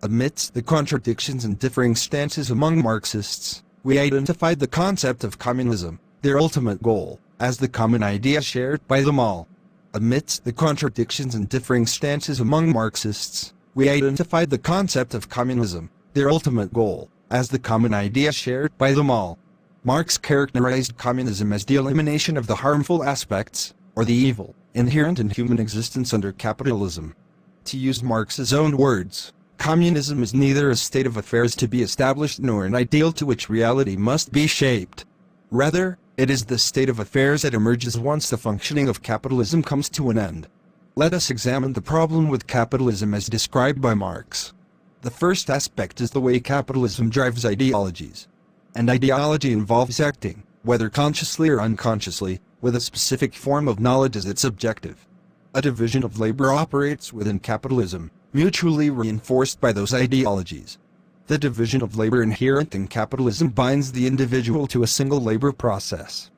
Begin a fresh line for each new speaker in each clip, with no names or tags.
Amidst the contradictions and differing stances among Marxists, we identified the concept of communism, their ultimate goal, as the common idea shared by them all. Amidst the contradictions and differing stances among Marxists, we identified the concept of communism, their ultimate goal, as the common idea shared by them all. Marx characterized communism as the elimination of the harmful aspects, or the evil, inherent in human existence under capitalism. To use Marx's own words, communism is neither a state of affairs to be established nor an ideal to which reality must be shaped. Rather, it is the state of affairs that emerges once the functioning of capitalism comes to an end. Let us examine the problem with capitalism as described by Marx. The first aspect is the way capitalism drives ideologies. And ideology involves acting, whether consciously or unconsciously, with a specific form of knowledge as its objective. A division of labor operates within capitalism, mutually reinforced by those ideologies. The division of labor inherent in capitalism binds the individual to a single labor process.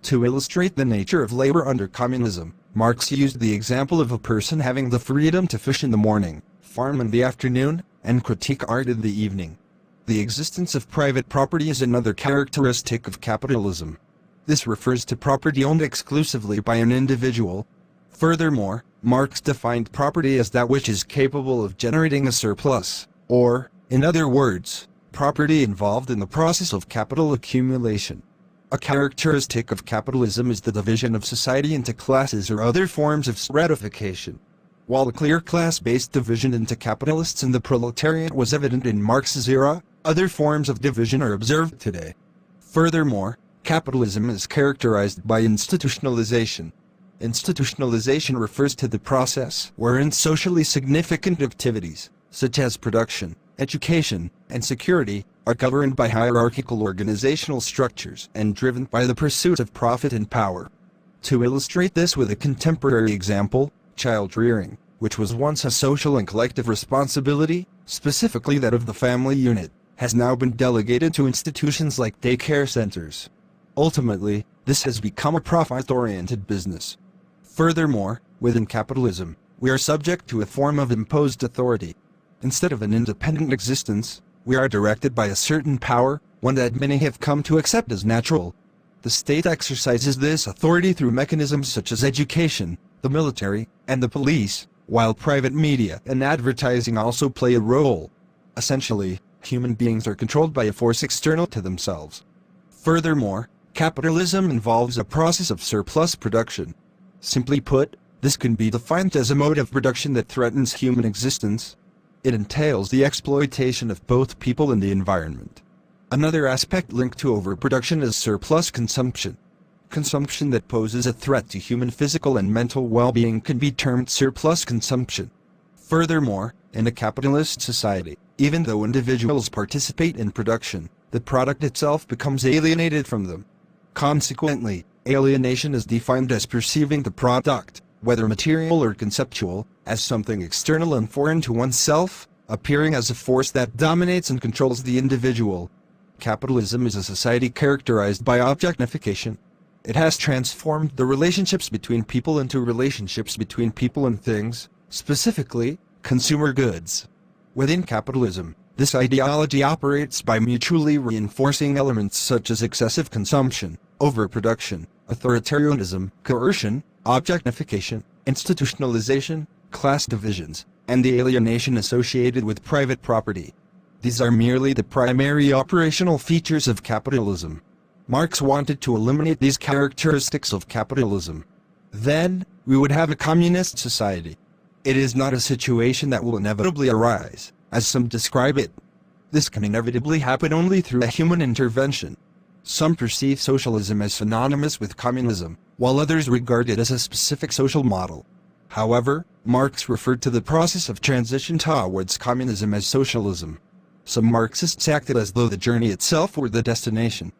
To illustrate the nature of labor under communism, Marx used the example of a person having the freedom to fish in the morning, farm in the afternoon, and critique art in the evening. The existence of private property is another characteristic of capitalism. This refers to property owned exclusively by an individual. Furthermore, Marx defined property as that which is capable of generating a surplus, or, in other words, property involved in the process of capital accumulation. A characteristic of capitalism is the division of society into classes or other forms of stratification. While the clear class-based division into capitalists and the proletariat was evident in Marx's era, other forms of division are observed today. Furthermore, capitalism is characterized by institutionalization. Institutionalization refers to the process wherein socially significant activities, such as production, education, and security, are governed by hierarchical organizational structures and driven by the pursuit of profit and power. To illustrate this with a contemporary example, child rearing, which was once a social and collective responsibility, specifically that of the family unit, has now been delegated to institutions like daycare centers. Ultimately, this has become a profit-oriented business. Furthermore, within capitalism, we are subject to a form of imposed authority. Instead of an independent existence, we are directed by a certain power, one that many have come to accept as natural. The state exercises this authority through mechanisms such as education, the military, and the police, while private media and advertising also play a role. Essentially, human beings are controlled by a force external to themselves. Furthermore, capitalism involves a process of surplus production. Simply put, this can be defined as a mode of production that threatens human existence. It entails the exploitation of both people and the environment. Another aspect linked to overproduction is surplus consumption. Consumption that poses a threat to human physical and mental well-being can be termed surplus consumption. Furthermore, in a capitalist society, even though individuals participate in production, the product itself becomes alienated from them. Consequently, alienation is defined as perceiving the product, whether material or conceptual, as something external and foreign to oneself, appearing as a force that dominates and controls the individual. Capitalism is a society characterized by objectification. It has transformed the relationships between people into relationships between people and things, specifically, consumer goods. Within capitalism, this ideology operates by mutually reinforcing elements such as excessive consumption, overproduction, authoritarianism, coercion, objectification, institutionalization, class divisions, and the alienation associated with private property. These are merely the primary operational features of capitalism. Marx wanted to eliminate these characteristics of capitalism. Then, we would have a communist society. It is not a situation that will inevitably arise, as some describe it. This can inevitably happen only through a human intervention. Some perceive socialism as synonymous with communism, while others regard it as a specific social model. However, Marx referred to the process of transition towards communism as socialism. Some Marxists acted as though the journey itself were the destination,